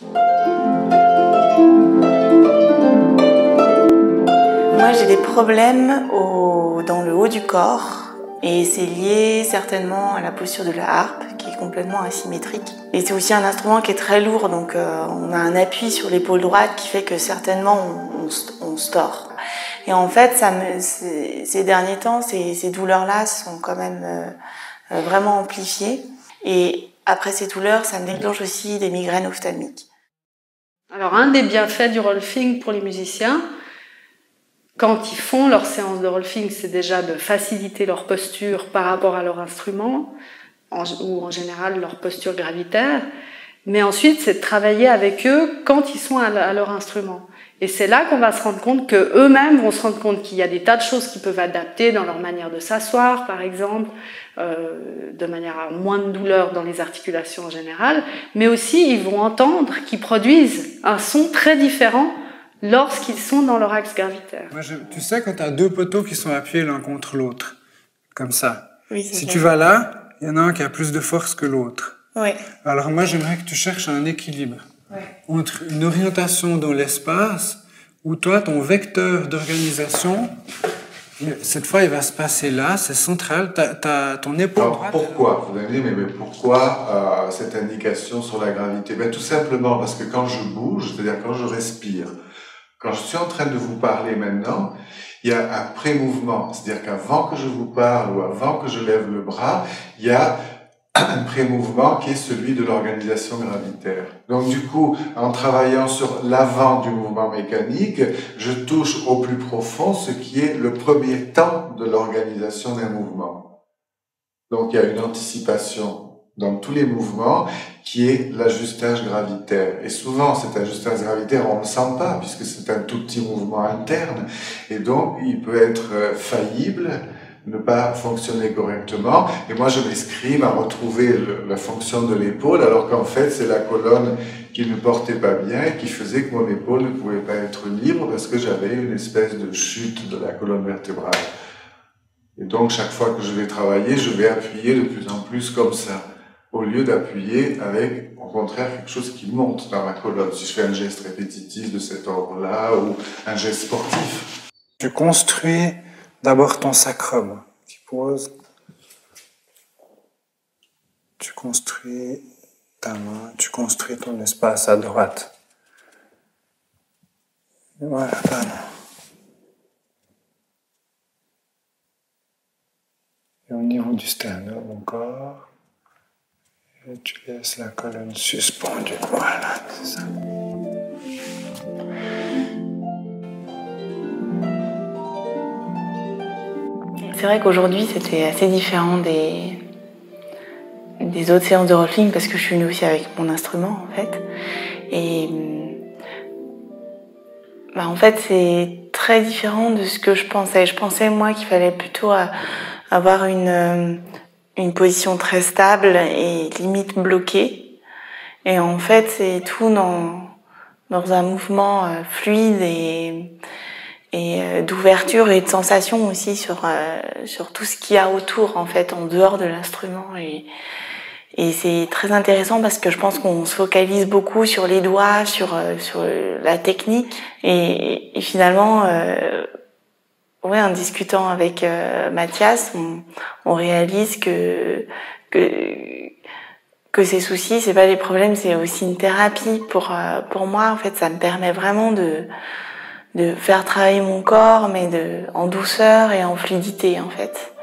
Moi, j'ai des problèmes dans le haut du corps et c'est lié certainement à la posture de la harpe qui est complètement asymétrique. Et c'est aussi un instrument qui est très lourd, donc on a un appui sur l'épaule droite qui fait que certainement on se tord. Et en fait, ces derniers temps, ces douleurs-là sont quand même vraiment amplifiées. Et après ces douleurs, ça me déclenche aussi des migraines ophtalmiques. Alors, un des bienfaits du rolfing pour les musiciens, quand ils font leur séance de rolfing, c'est déjà de faciliter leur posture par rapport à leur instrument, ou en général leur posture gravitaire, mais ensuite c'est de travailler avec eux quand ils sont à leur instrument. Et c'est là qu'on va se rendre compte qu'eux-mêmes vont se rendre compte qu'il y a des tas de choses qu'ils peuvent adapter dans leur manière de s'asseoir, par exemple, de manière à moins de douleur dans les articulations en général, mais aussi ils vont entendre qu'ils produisent un son très différent lorsqu'ils sont dans leur axe gravitaire. Moi, tu sais, quand tu as deux poteaux qui sont appuyés l'un contre l'autre, comme ça, oui, si tu vas là, il y en a un qui a plus de force que l'autre. Oui. Alors moi, j'aimerais que tu cherches un équilibre entre une orientation dans l'espace où toi, ton vecteur d'organisation, cette fois, il va se passer là, c'est central, t'as ton épaule droite. Pourquoi? Vous allez me dire, mais pourquoi cette indication sur la gravité? Ben, tout simplement parce que quand je bouge, c'est-à-dire quand je respire, quand je suis en train de vous parler maintenant, il y a un pré-mouvement. C'est-à-dire qu'avant que je vous parle ou avant que je lève le bras, il y a un pré-mouvement qui est celui de l'organisation gravitaire. Donc du coup, en travaillant sur l'avant du mouvement mécanique, je touche au plus profond ce qui est le premier temps de l'organisation d'un mouvement. Donc il y a une anticipation dans tous les mouvements, qui est l'ajustage gravitaire. Et souvent, cet ajustage gravitaire, on ne le sent pas, puisque c'est un tout petit mouvement interne. Et donc, il peut être faillible, ne pas fonctionner correctement. Et moi, je m'escrime à retrouver la fonction de l'épaule, alors qu'en fait, c'est la colonne qui ne portait pas bien et qui faisait que mon épaule ne pouvait pas être libre parce que j'avais une espèce de chute de la colonne vertébrale. Et donc, chaque fois que je vais travailler, je vais appuyer de plus en plus comme ça, au lieu d'appuyer avec, au contraire, quelque chose qui monte dans ma colonne. Si je fais un geste répétitif de cet ordre-là, ou un geste sportif. Tu construis d'abord ton sacrum. Tu poses. Tu construis ta main, tu construis ton espace à droite. Voilà, ta main. Et au niveau du sternum encore. Et tu laisses la colonne suspendue. Voilà, c'est ça. C'est vrai qu'aujourd'hui, c'était assez différent des autres séances de rolfing parce que je suis venue aussi avec mon instrument, en fait. Et en fait, c'est très différent de ce que je pensais. Je pensais, moi, qu'il fallait plutôt avoir une position très stable et limite bloquée. Et en fait, c'est tout dans un mouvement fluide et d'ouverture et de sensation aussi sur tout ce qu'il y a autour, en fait, en dehors de l'instrument. Et c'est très intéressant parce que je pense qu'on se focalise beaucoup sur les doigts, sur la technique. Et finalement, en discutant avec Mathias, on réalise que ces soucis, c'est pas des problèmes, c'est aussi une thérapie pour moi. En fait, ça me permet vraiment de faire travailler mon corps, mais en douceur et en fluidité, en fait.